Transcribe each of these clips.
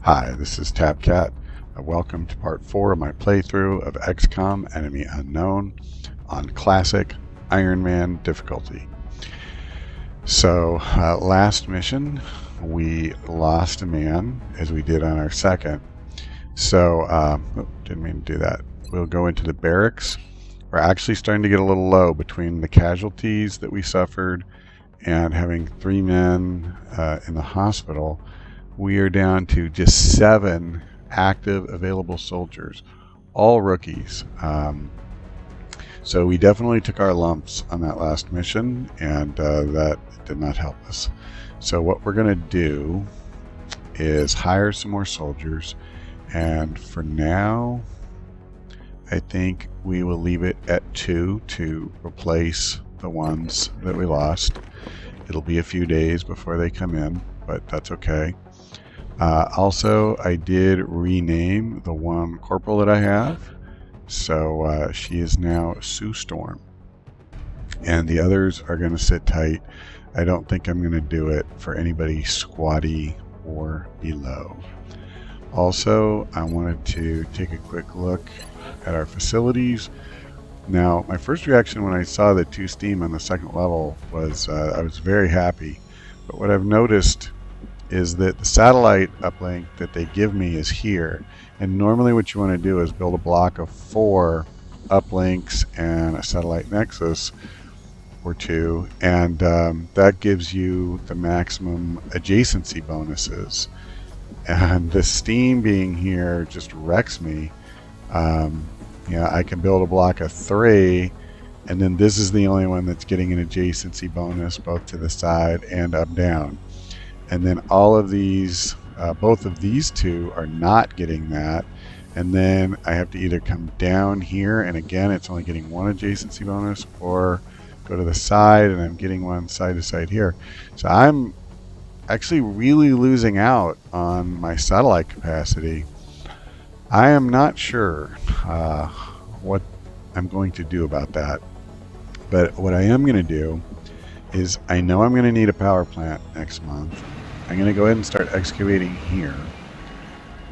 Hi, this is TabCat. Welcome to part 4 of my playthrough of XCOM Enemy Unknown on Classic Ironman difficulty. So, last mission, we lost a man, as we did on our second. So, didn't mean to do that. We'll go into the barracks. We're actually starting to get a little low between the casualties that we suffered and having 3 men in the hospital. We are down to just 7 active available soldiers, all rookies. So we definitely took our lumps on that last mission, and that did not help us. So what we're going to do is hire some more soldiers, and for now I think we will leave it at 2 to replace the ones that we lost. It'll be a few days before they come in, but that's okay. Also, I did rename the one corporal that I have, so she is now Sue Storm, and the others are going to sit tight. I don't think I'm going to do it for anybody squatty or below. Also, I wanted to take a quick look at our facilities. Now, my first reaction when I saw the 2 steam on the second level was I was very happy, but what I've noticed is that the satellite uplink that they give me is here, and normally what you want to do is build a block of 4 uplinks and a satellite nexus or 2, and that gives you the maximum adjacency bonuses. And the steam being here just wrecks me. I can build a block of 3, and then this is the only one that's getting an adjacency bonus both to the side and up down. And then all of these, both of these 2 are not getting that. And then I have to either come down here, and again, it's only getting 1 adjacency bonus, or go to the side, and I'm getting 1 side to side here. So I'm actually really losing out on my satellite capacity. I am not sure what I'm going to do about that. But what I am going to do is, I know I'm going to need a power plant next month. I'm going to go ahead and start excavating here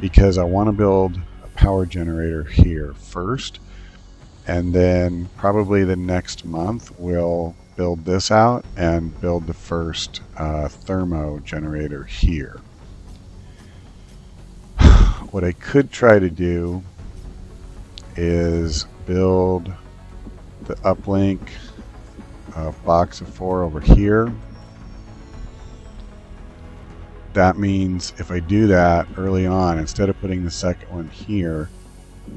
because I want to build a power generator here first, and then probably the next month we'll build this out and build the first thermo generator here. What I could try to do is build the uplink box of 4 over here. That means if I do that early on, instead of putting the second one here,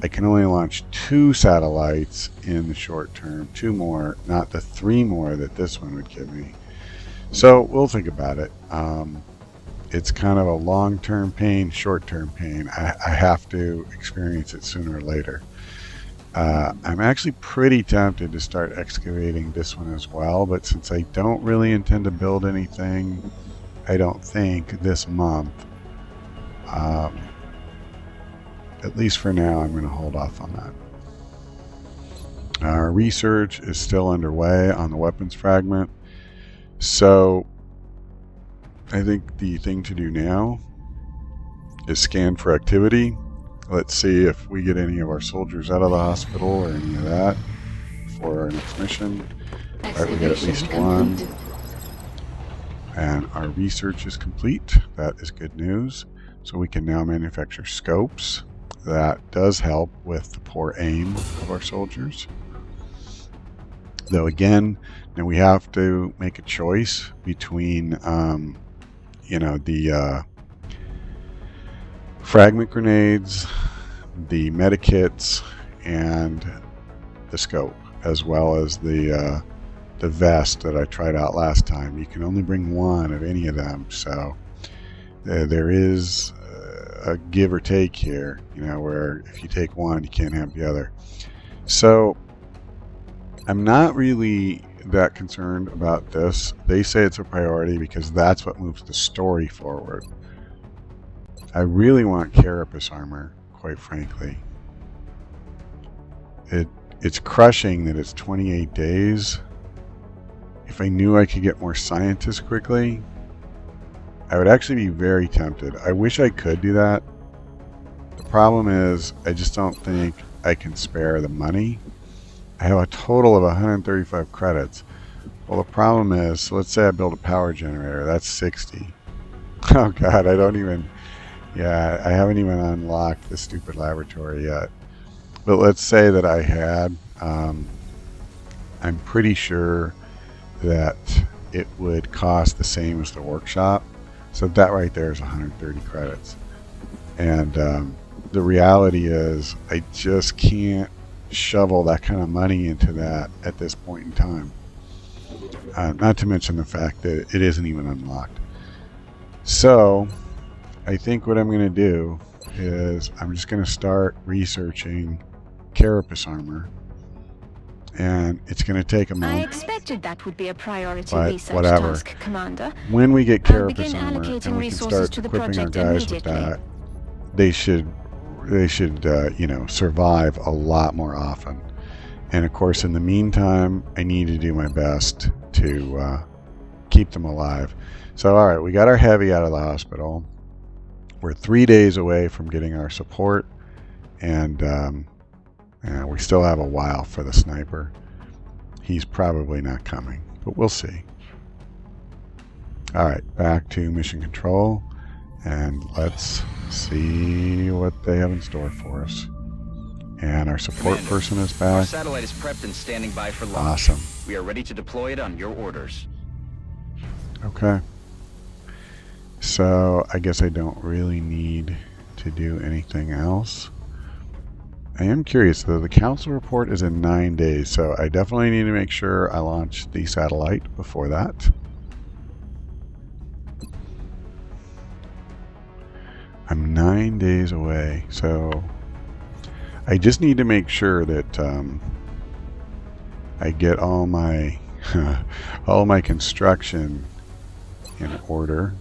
I can only launch 2 satellites in the short term, 2 more, not the 3 more that this one would give me. So we'll think about it. It's kind of a long-term pain, short-term pain. I have to experience it sooner or later. I'm actually pretty tempted to start excavating this one as well, but since I don't really intend to build anything, I don't think this month, at least for now, I'm going to hold off on that. Our research is still underway on the weapons fragment, so I think the thing to do now is scan for activity. Let's see if we get any of our soldiers out of the hospital or any of that for our next mission. Alright, we got at least 1. And our research is complete. That is good news. So we can now manufacture scopes. That does help with the poor aim of our soldiers. Though again, now we have to make a choice between the fragment grenades, the medikits, and the scope, as well as the vest that I tried out last time. You can only bring 1 of any of them, so there is a give or take here, where if you take 1, you can't have the other. So I'm not really that concerned about this. They say it's a priority because that's what moves the story forward. I really want carapace armor, quite frankly. It's crushing that it's 28 days. If I knew I could get more scientists quickly, I would actually be very tempted. I wish I could do that. The problem is I just don't think I can spare the money. I have a total of 135 credits. Well, the problem is, so let's say I build a power generator. That's 60. Oh god, I don't even... Yeah, I haven't even unlocked the stupid laboratory yet. But let's say that I had... I'm pretty sure that it would cost the same as the workshop. So that right there is 130 credits. And the reality is I just can't shovel that kind of money into that at this point in time. Not to mention the fact that it isn't even unlocked. So I think what I'm going to do is I'm just going to start researching carapace armor. And it's going to take a month. I expected that would be a priority research whatever. task, Commander. When we get carapace armor and allocating we can resources start to the equipping our project guys with immediately. that, they should you know, survive a lot more often. And of course, in the meantime, I need to do my best to keep them alive. So, all right, we got our heavy out of the hospital. We're 3 days away from getting our support, and we still have a while for the sniper. He's probably not coming, but we'll see. All right, back to mission control, and let's see what they have in store for us. And our support Commander, person is our back. satellite is prepped and standing by for launch. Awesome. We are ready to deploy it on your orders. Okay. So I guess I don't really need to do anything else. I am curious though, the council report is in 9 days, so I definitely need to make sure I launch the satellite before that. I'm 9 days away, so I just need to make sure that I get all my all my construction in order.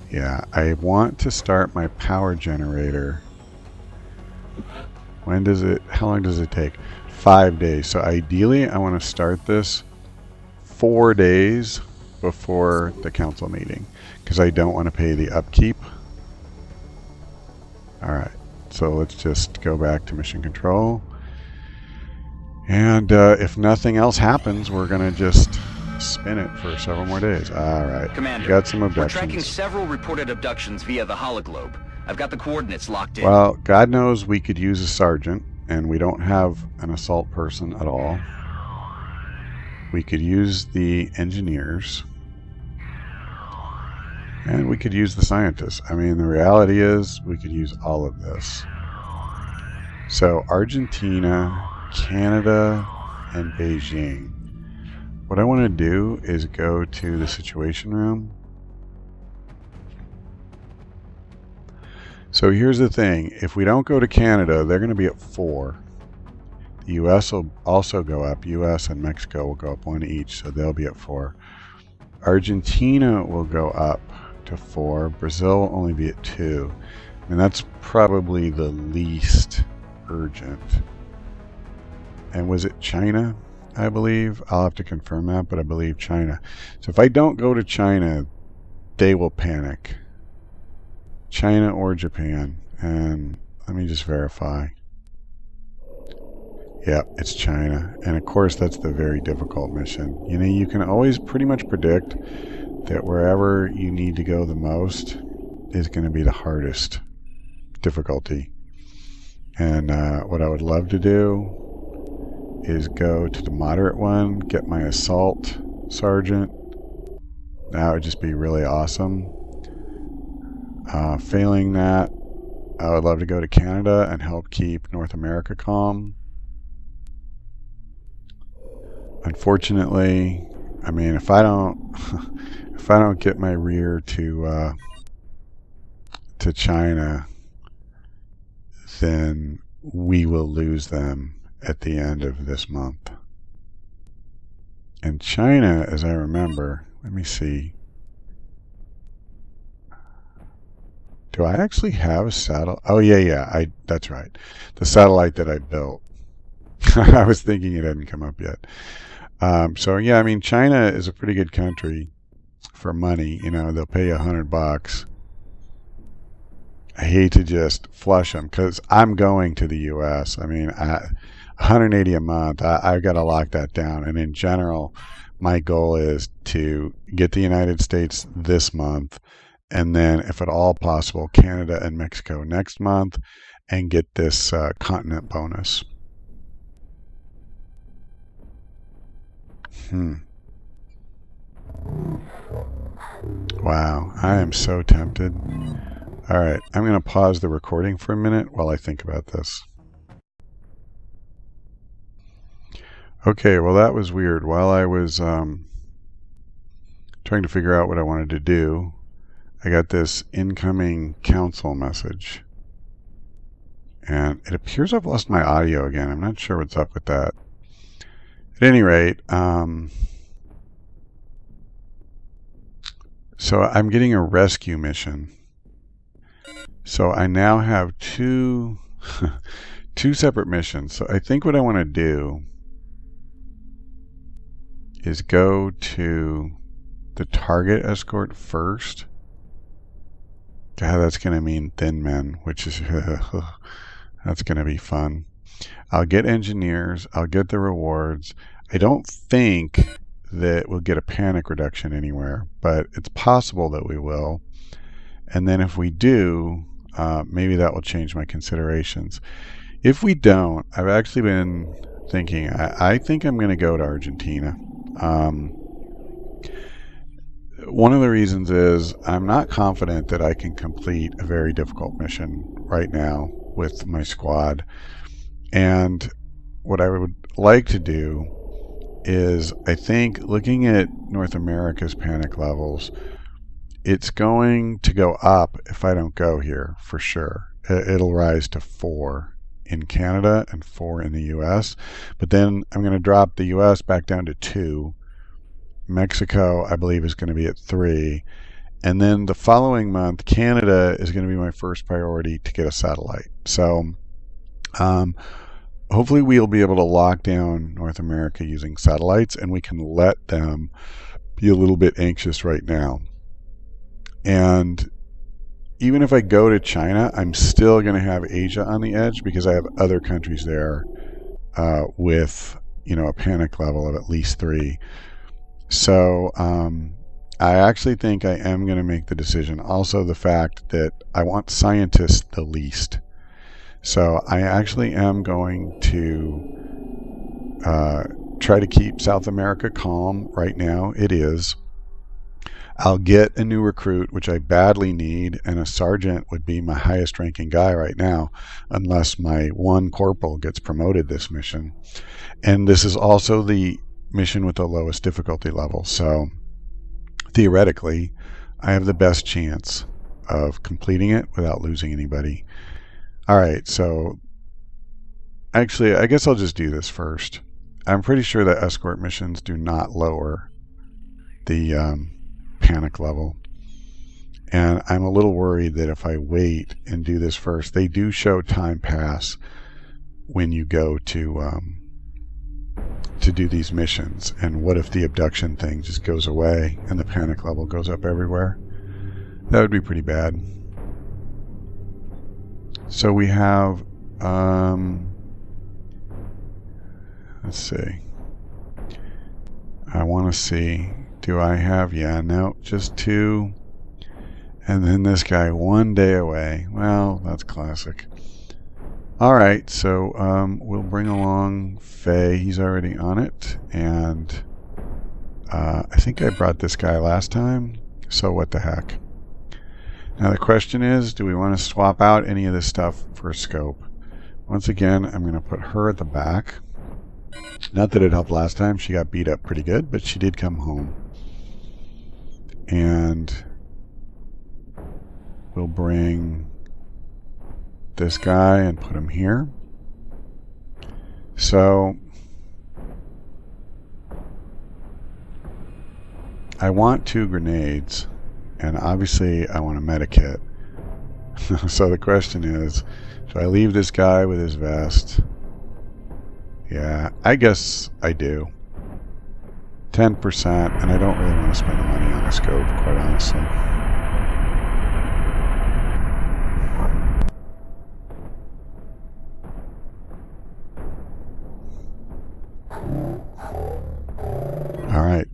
Yeah, I want to start my power generator. When does it, how long does it take? 5 days. So ideally I want to start this 4 days before the council meeting, because I don't want to pay the upkeep. Alright, so let's just go back to mission control. And if nothing else happens, we're going to just spin it for several more days. Alright, Commander, got some we're tracking abductions. several reported abductions via the hologlobe. I've got the coordinates locked in. Well, God knows we could use a sergeant, and we don't have an assault person at all. We could use the engineers. And we could use the scientists. I mean, the reality is we could use all of this. So Argentina, Canada, and Beijing. What I want to do is go to the situation room. So here's the thing. If we don't go to Canada, they're going to be at 4. The US will also go up. US and Mexico will go up 1 each, so they'll be at 4. Argentina will go up to 4. Brazil will only be at 2. And that's probably the least urgent. And was it China, I believe? I'll have to confirm that, but I believe China. So if I don't go to China, they will panic. China or Japan. And let me just verify. Yep, it's China. And of course, that's the very difficult mission. You know, you can always pretty much predict that wherever you need to go the most is going to be the hardest difficulty. And what I would love to do is go to the moderate one, get my assault sergeant. That would just be really awesome. Failing that, I would love to go to Canada and help keep North America calm. Unfortunately, I mean, if I don't get my rear to China, then we will lose them at the end of this month. And China, as I remember, let me see. Do I actually have a satellite? Oh yeah, that's right. The satellite that I built. I was thinking it hadn't come up yet. So yeah, I mean, China is a pretty good country. for money. You know, they'll pay you $100. I hate to just flush them because I'm going to the U.S. I mean, 180 a month. I've got to lock that down. And in general, my goal is to get the United States this month, and then, if at all possible, Canada and Mexico next month, and get this continent bonus. Wow, I am so tempted. All right, I'm going to pause the recording for a minute while I think about this. Okay, well, that was weird. While I was trying to figure out what I wanted to do, I got this incoming council message. And it appears I've lost my audio again. I'm not sure what's up with that. At any rate, so I'm getting a rescue mission. So I now have two separate missions. So I think what I want to do is go to the target escort first. God, that's going to mean thin men, which is that's going to be fun. I'll get engineers. I'll get the rewards. I don't think that we'll get a panic reduction anywhere, but it's possible that we will. And then if we do, maybe that will change my considerations. If we don't, I've actually been thinking, I think I'm going to go to Argentina. One of the reasons is I'm not confident that I can complete a very difficult mission right now with my squad. And what I would like to do is, I think, looking at North America's panic levels, it's going to go up if I don't go here, for sure. It'll rise to 4 in Canada and 4 in the US. But then I'm going to drop the US back down to 2. Mexico, I believe, is going to be at 3. And then the following month, Canada is going to be my first priority to get a satellite. So hopefully we'll be able to lock down North America using satellites, and we can let them be a little bit anxious right now. And even if I go to China, I'm still going to have Asia on the edge because I have other countries there with, you know, a panic level of at least 3. So I actually think I am going to make the decision. Also, the fact that I want scientists the least. So I actually am going to try to keep South America calm right now. It is. I'll get a new recruit, which I badly need, and a sergeant would be my highest ranking guy right now, unless my one corporal gets promoted this mission. And this is also the mission with the lowest difficulty level. So theoretically, I have the best chance of completing it without losing anybody. All right, so actually, I guess I'll just do this first. I'm pretty sure that escort missions do not lower the panic level. And I'm a little worried that if I wait and do this first, they do show time pass when you go to do these missions. And what if the abduction thing just goes away and the panic level goes up everywhere? That would be pretty bad. So we have, let's see. I want to see, do I have, yeah, no, just 2. And then this guy 1 day away. Well, that's classic. All right, so we'll bring along Faye. He's already on it. And I think I brought this guy last time. So what the heck? Now the question is, do we want to swap out any of this stuff for a scope? Once again, I'm going to put her at the back. Not that it helped last time. She got beat up pretty good, but she did come home. And we'll bring this guy and put him here. So I want 2 grenades. And obviously, I want a medikit. So the question is, do I leave this guy with his vest? Yeah, I guess I do. 10%, and I don't really want to spend the money on a scope, quite honestly. All right.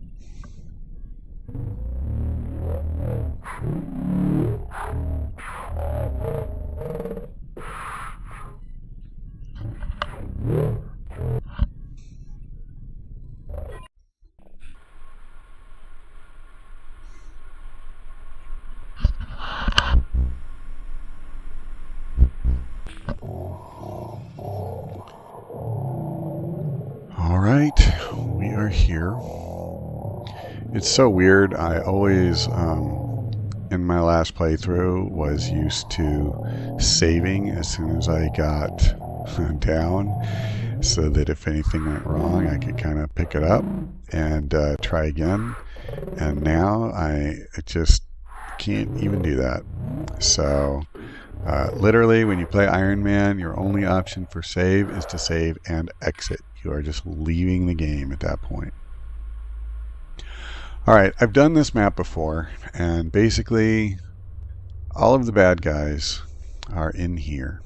All right, we are here. It's so weird. I always, in my last playthrough, was used to saving as soon as I got down, so that if anything went wrong, I could kind of pick it up and try again. And now I just can't even do that. So literally, when you play Ironman, your only option for save is to save and exit. You are just leaving the game at that point. Alright, I've done this map before, and basically all of the bad guys are in here.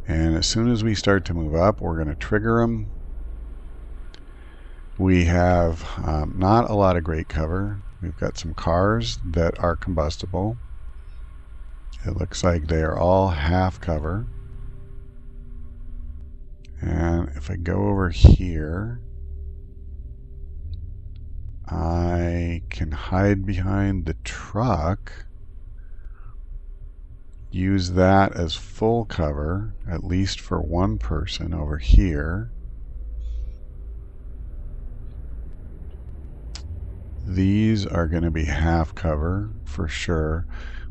And as soon as we start to move up, we're going to trigger them. We have not a lot of great cover. We've got some cars that are combustible. It looks like they are all half cover. And if I go over here, I can hide behind the truck, use that as full cover, at least for one person over here. These are going to be half cover for sure.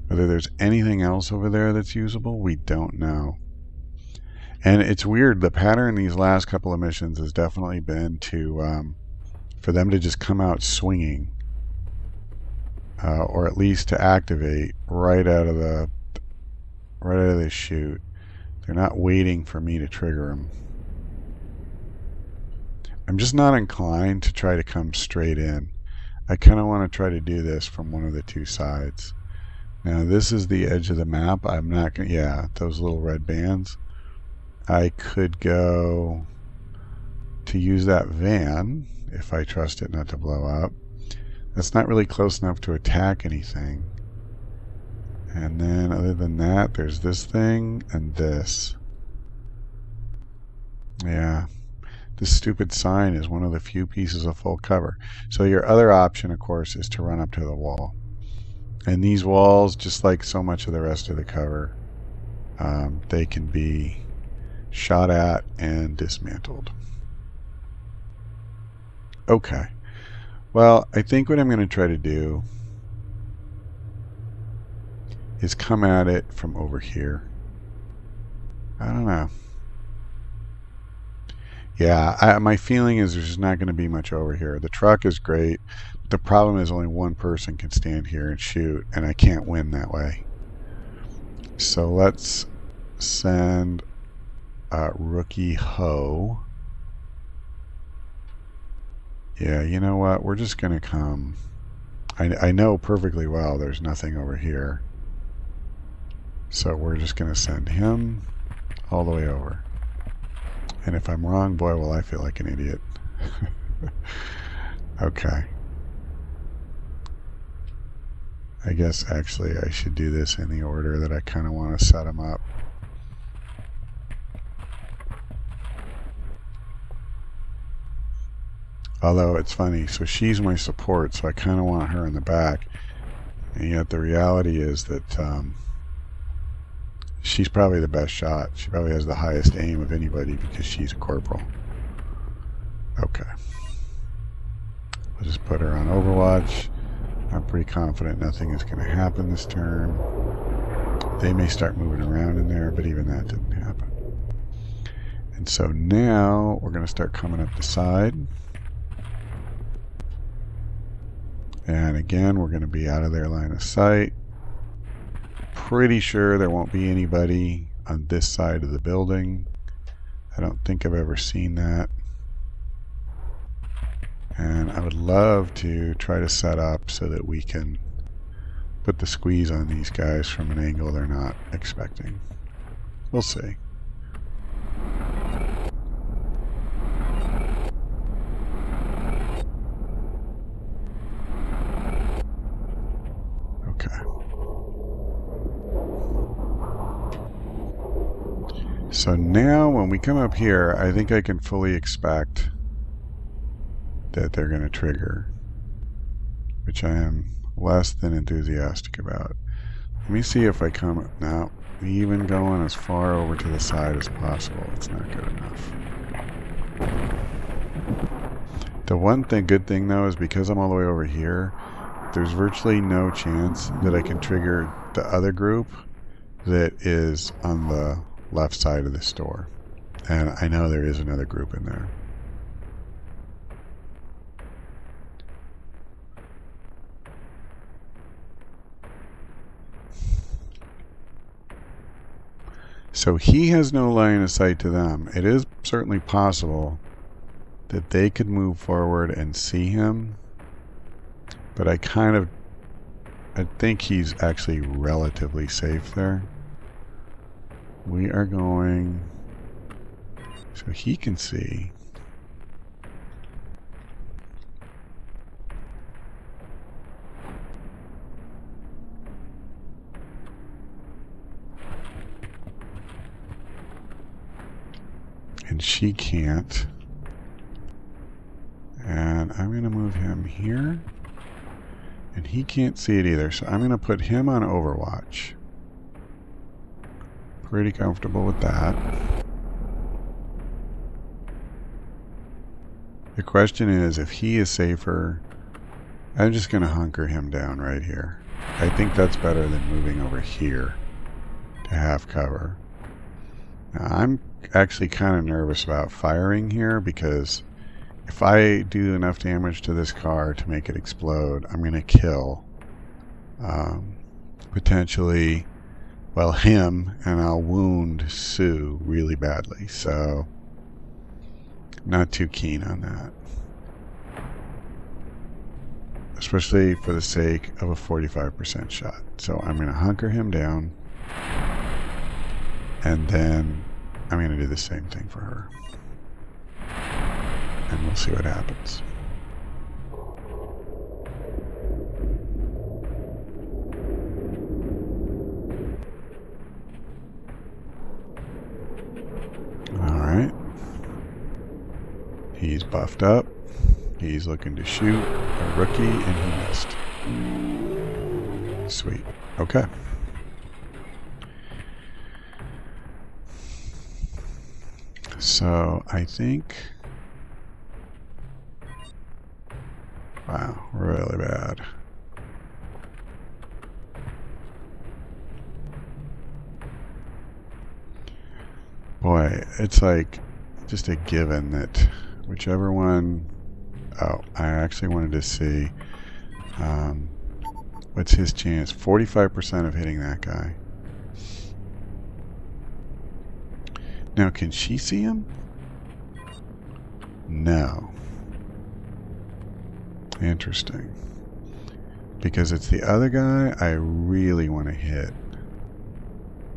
Whether there's anything else over there that's usable, we don't know. And it's weird, the pattern these last couple of missions has definitely been to for them to just come out swinging, or at least to activate right out of the chute. They're not waiting for me to trigger them. I'm just not inclined to try to come straight in. I kind of want to try to do this from one of the two sides. Now this is the edge of the map. I'm not going to, yeah, those little red bands. I could go to use that van if I trust it not to blow up. That's not really close enough to attack anything. And then other than that, there's this thing and this. Yeah. This stupid sign is one of the few pieces of full cover. So your other option, of course, is to run up to the wall. And these walls, just like so much of the rest of the cover, they can be shot at and dismantled. Okay. Well, I think what I'm going to try to do is come at it from over here. I don't know. Yeah, my feeling is there's not going to be much over here. The truck is great. But the problem is only one person can stand here and shoot, and I can't win that way. So let's send Rookie Ho. Yeah, you know what? We're just going to come. I know perfectly well there's nothing over here. So we're just going to send him all the way over. And if I'm wrong, boy, will I feel like an idiot. Okay. I guess actually I should do this in the order that I kind of want to set them up. Although it's funny, so she's my support, so I kind of want her in the back. And yet the reality is that she's probably the best shot. She probably has the highest aim of anybody because she's a corporal. Okay. We'll just put her on Overwatch. I'm pretty confident nothing is going to happen this turn. They may start moving around in there, but even that didn't happen. And so now we're going to start coming up the side. And again, we're going to be out of their line of sight. Pretty sure there won't be anybody on this side of the building. I don't think I've ever seen that. And I would love to try to set up so that we can put the squeeze on these guys from an angle they're not expecting. We'll see. Okay. So now when we come up here, I think I can fully expect that they're going to trigger, which I am less than enthusiastic about. Let me see if I come now, even going as far over to the side as possible. It's not good enough. The one thing, good thing though, is because I'm all the way over here, there's virtually no chance that I can trigger the other group that is on the left side of the store. And I know there is another group in there. So he has no line of sight to them. It is certainly possible that they could move forward and see him, but I think he's actually relatively safe there. We are going so he can see. And she can't. And I'm going to move him here. And he can't see it either. So I'm going to put him on Overwatch. Pretty comfortable with that. The question is, if he is safer, I'm just going to hunker him down right here. I think that's better than moving over here to have cover. Now, I'm actually kind of nervous about firing here because if I do enough damage to this car to make it explode, I'm going to kill potentially, well, him, and I'll wound Sue really badly. So, not too keen on that. Especially for the sake of a 45% shot. So I'm going to hunker him down. And then I'm going to do the same thing for her. And we'll see what happens. Alright. He's buffed up. He's looking to shoot a rookie and he missed. Sweet. Okay. So I think, wow, really bad. Boy, it's like just a given that whichever one, oh, I actually wanted to see what's his chance, 45% of hitting that guy. Now, can she see him? No. Interesting. Because it's the other guy I really want to hit.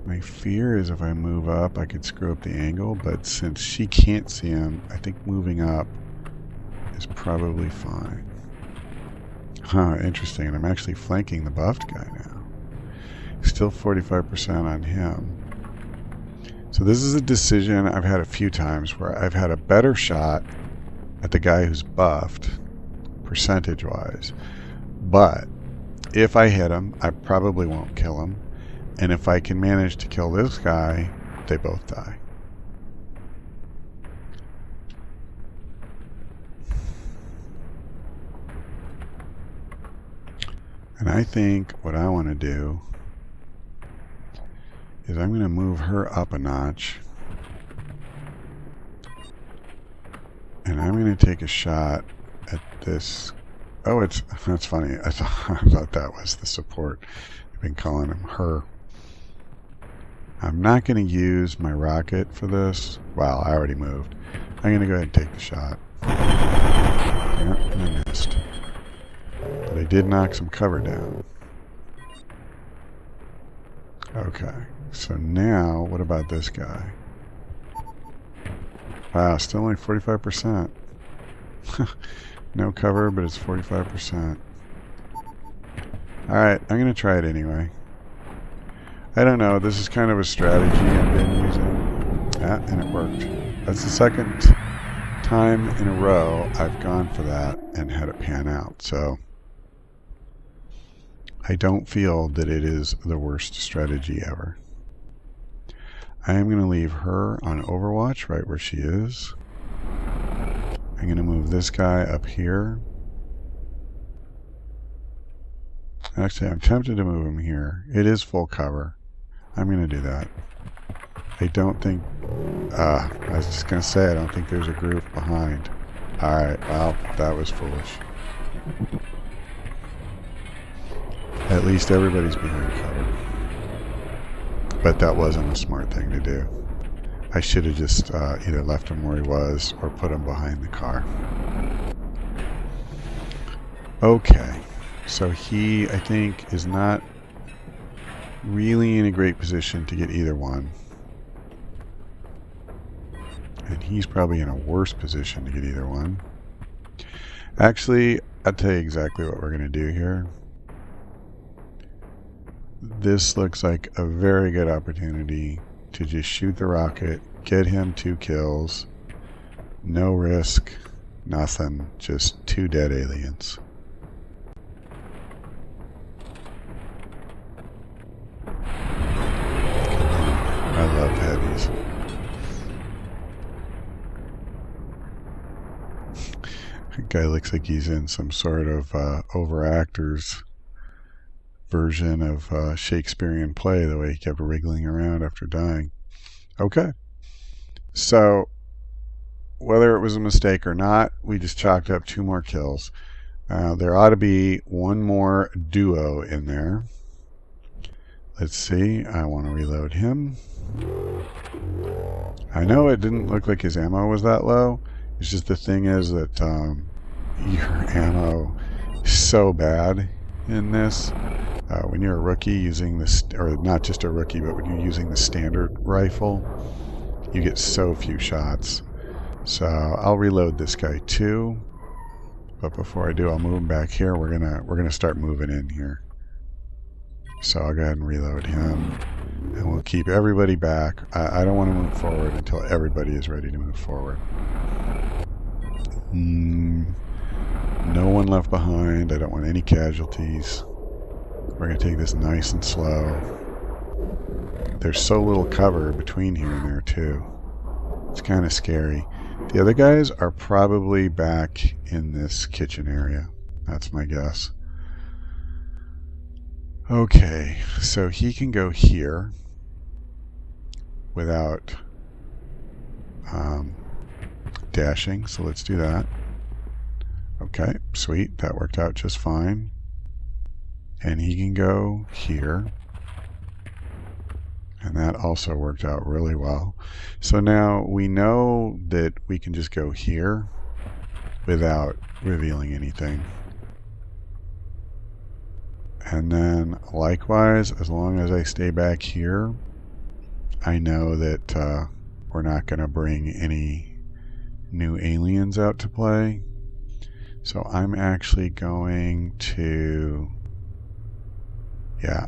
My fear is if I move up, I could screw up the angle, but since she can't see him, I think moving up is probably fine. Huh, interesting. And I'm actually flanking the buffed guy now. Still 45% on him. So this is a decision I've had a few times where I've had a better shot at the guy who's buffed, percentage-wise. But if I hit him, I probably won't kill him. And if I can manage to kill this guy, they both die. And I think what I want to do is I'm going to move her up a notch. And I'm going to take a shot at this. Oh, that's funny. I thought that was the support. I've been calling him her. I'm not going to use my rocket for this. Wow, I already moved. I'm going to go ahead and take the shot. Yeah, and I missed. But I did knock some cover down. Okay, so now, what about this guy? Wow, still only 45%. No cover, but it's 45%. Alright, I'm going to try it anyway. I don't know, this is kind of a strategy I've been using. Ah, and it worked. That's the second time in a row I've gone for that and had it pan out. So I don't feel that it is the worst strategy ever. I am going to leave her on Overwatch right where she is. I'm going to move this guy up here. Actually, I'm tempted to move him here. It is full cover. I'm going to do that. I don't think... I was just going to say, I don't think there's a group behind. Alright, well, that was foolish. At least everybody's behind cover. But that wasn't a smart thing to do. I should have just either left him where he was or put him behind the car. Okay. So he, I think, is not really in a great position to get either one. And he's probably in a worse position to get either one. Actually, I'll tell you exactly what we're going to do here. This looks like a very good opportunity to just shoot the rocket, get him 2 kills, no risk, nothing, just 2 dead aliens. I love heavies. The guy looks like he's in some sort of overactor's version of Shakespearean play, the way he kept wriggling around after dying. Okay. So, whether it was a mistake or not, we just chalked up 2 more kills. There ought to be 1 more duo in there. Let's see. I want to reload him. I know it didn't look like his ammo was that low. It's just the thing is that your ammo is so bad in this. When you're a rookie using this, or not just a rookie, but when you're using the standard rifle, you get so few shots. So I'll reload this guy too. But before I do, I'll move him back here. We're gonna start moving in here. So I'll go ahead and reload him, and we'll keep everybody back. I don't want to move forward until everybody is ready to move forward. No one left behind. I don't want any casualties. We're going to take this nice and slow. There's so little cover between here and there too. It's kind of scary. The other guys are probably back in this kitchen area. That's my guess. Okay, so he can go here without dashing, so let's do that. Okay, sweet, that worked out just fine. And he can go here, and that also worked out really well. So now we know that we can just go here without revealing anything. And then likewise, as long as I stay back here, I know that we're not going to bring any new aliens out to play. So I'm actually going to, yeah,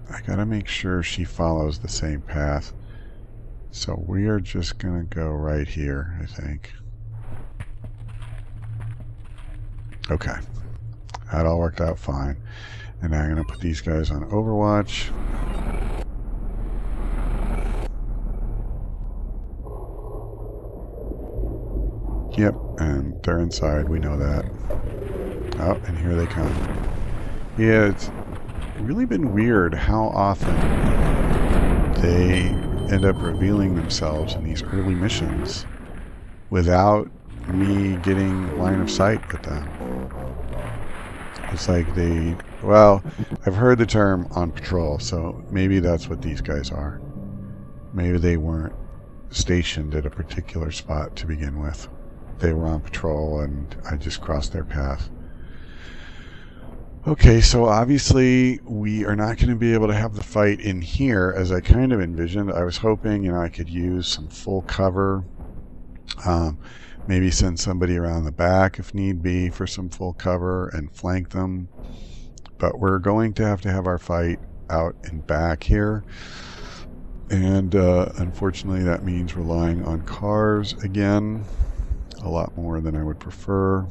I gotta make sure she follows the same path. So we are just gonna go right here, I think. Okay, that all worked out fine. And now I'm gonna put these guys on Overwatch. Yep, and they're inside, we know that. Oh, and here they come. Yeah, it's really been weird how often they end up revealing themselves in these early missions without me getting line of sight with them. It's like they, well, I've heard the term on patrol, so maybe that's what these guys are. Maybe they weren't stationed at a particular spot to begin with. they were on patrol and I just crossed their path. Okay, so obviously we are not going to be able to have the fight in here as I kind of envisioned. I was hoping, I could use some full cover. Maybe send somebody around the back if need be for some full cover and flank them. But we're going to have our fight out and back here. And unfortunately that means relying on cars again a lot more than I would prefer.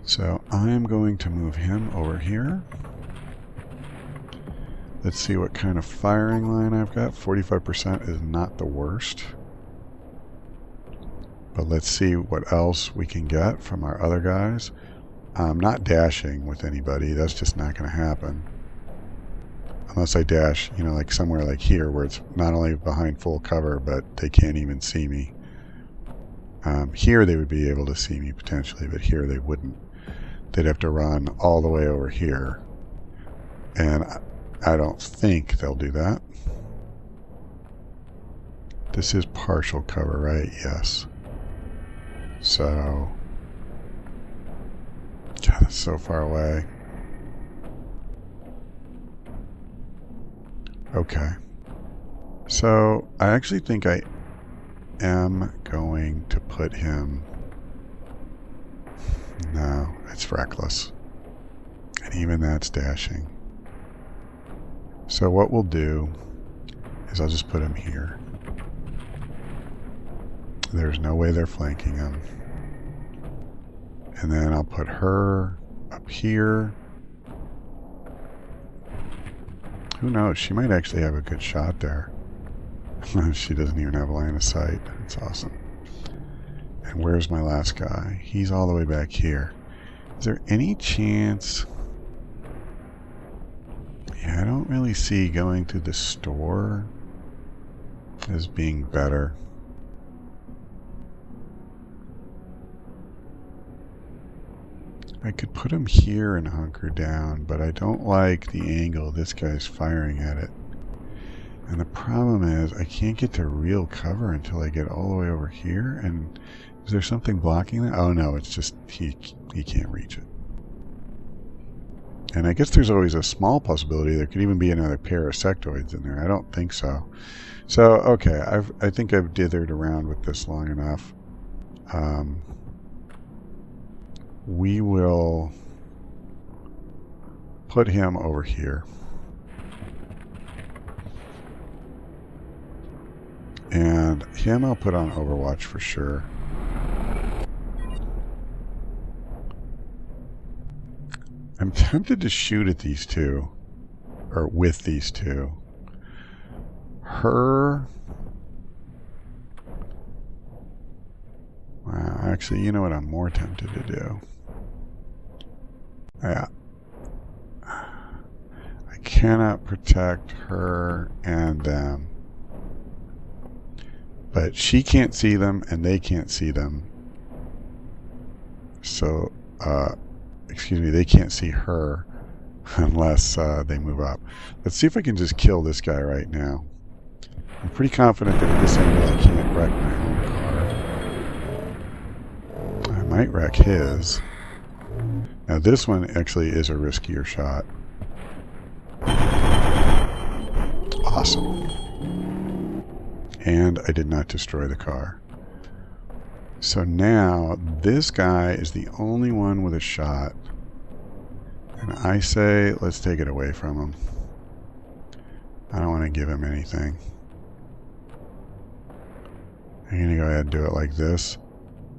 So I'm going to move him over here. Let's see what kind of firing line I've got. 45% is not the worst. But let's see what else we can get from our other guys. I'm not dashing with anybody. That's just not going to happen. Unless I dash, like somewhere like here where it's not only behind full cover, but they can't even see me. Here they would be able to see me potentially, but here they wouldn't. They'd have to run all the way over here. And I don't think they'll do that. This is partial cover, right? Yes. So, God, that's so far away. Okay. So, I actually think I am going to put him... No, it's reckless. And even that's dashing. So what we'll do is I'll just put him here. There's no way they're flanking him. And then I'll put her up here. Who knows? She might actually have a good shot there. She doesn't even have a line of sight. That's awesome. And where's my last guy? He's all the way back here. Is there any chance... Yeah, I don't really see going to the store as being better. I could put him here and hunker down, but I don't like the angle this guy's firing at it. And the problem is I can't get to real cover until I get all the way over here. And is there something blocking that? Oh no, it's just he can't reach it. And I guess there's always a small possibility there could even be another pair of sectoids in there. I don't think so. So, okay, I think I've dithered around with this long enough. We will put him over here. And him I'll put on Overwatch for sure. I'm tempted to shoot at these two, or with these two. Her... Wow, actually, you know what I'm more tempted to do? Yeah. I cannot protect her and them. But she can't see them, and they can't see them. So, excuse me, they can't see her unless they move up. Let's see if I can just kill this guy right now. I'm pretty confident that at this angle I can't wreck my own car. I might wreck his. Now this one actually is a riskier shot. Awesome. And I did not destroy the car. So now this guy is the only one with a shot. And I say, let's take it away from him. I don't want to give him anything. I'm going to go ahead and do it like this,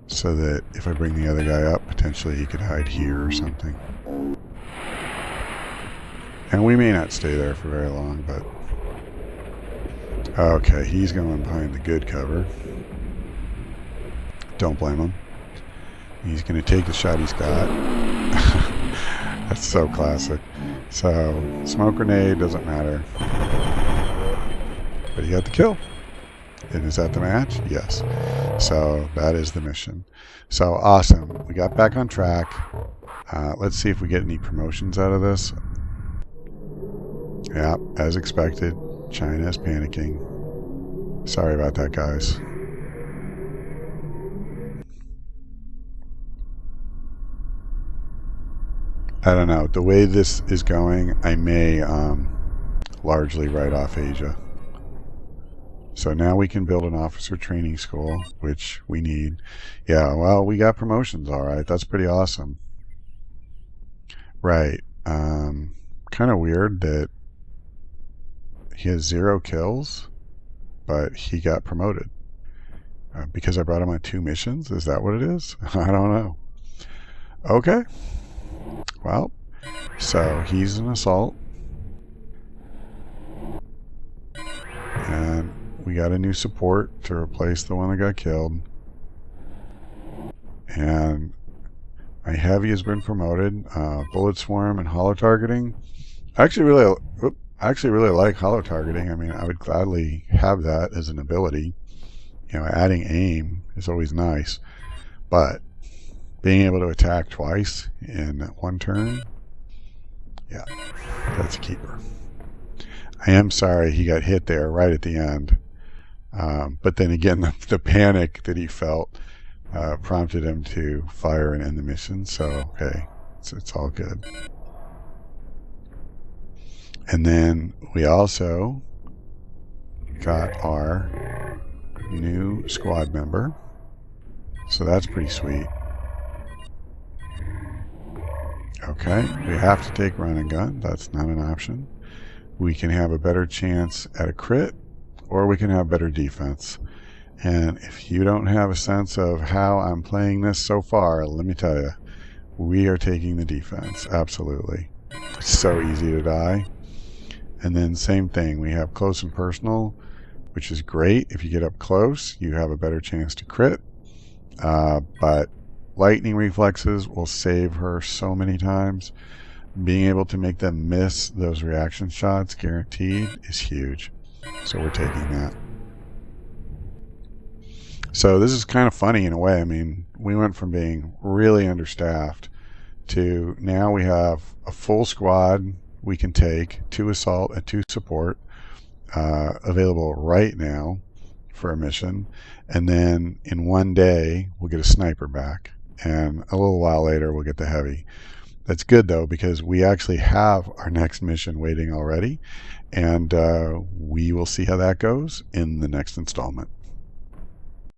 so that if I bring the other guy up, potentially he could hide here or something. And we may not stay there for very long, but... Okay, he's going behind the good cover. Don't blame him. He's going to take the shot he's got. That's so classic. So, smoke grenade, doesn't matter. But he got the kill. And is that the match? Yes. So, that is the mission. So, awesome. We got back on track. Let's see if we get any promotions out of this. Yeah, as expected, China is panicking. Sorry about that, guys. I don't know. The way this is going, I may largely write off Asia. So now we can build an officer training school, which we need. Yeah, well, we got promotions, all right. That's pretty awesome. Right. Kind of weird that he has 0 kills, but he got promoted. Because I brought him on 2 missions? Is that what it is? I don't know. Okay. Well, so he's an assault. And we got a new support to replace the one that got killed. And my heavy has been promoted. Bullet swarm and hollow targeting. I actually really like hollow targeting. I mean, I would gladly have that as an ability. You know, adding aim is always nice, but being able to attack twice in 1 turn, yeah, that's a keeper. I am sorry he got hit there right at the end. But then again, the panic that he felt prompted him to fire and end the mission. So, hey, it's all good. And then we also got our new squad member. So that's pretty sweet. Okay, we have to take run and gun. That's not an option. We can have a better chance at a crit, or we can have better defense. And if you don't have a sense of how I'm playing this so far, let me tell you, we are taking the defense. Absolutely. It's so easy to die. And then same thing, we have close and personal, which is great. If you get up close, you have a better chance to crit. But lightning reflexes will save her so many times. Being able to make them miss those reaction shots guaranteed is huge. So we're taking that. So this is kind of funny in a way. I mean, we went from being really understaffed to now we have a full squad we can take, 2 assault and 2 support available right now for a mission. And then in 1 day, we'll get a sniper back. And a little while later, we'll get the heavy. That's good, though, because we actually have our next mission waiting already. And we will see how that goes in the next installment.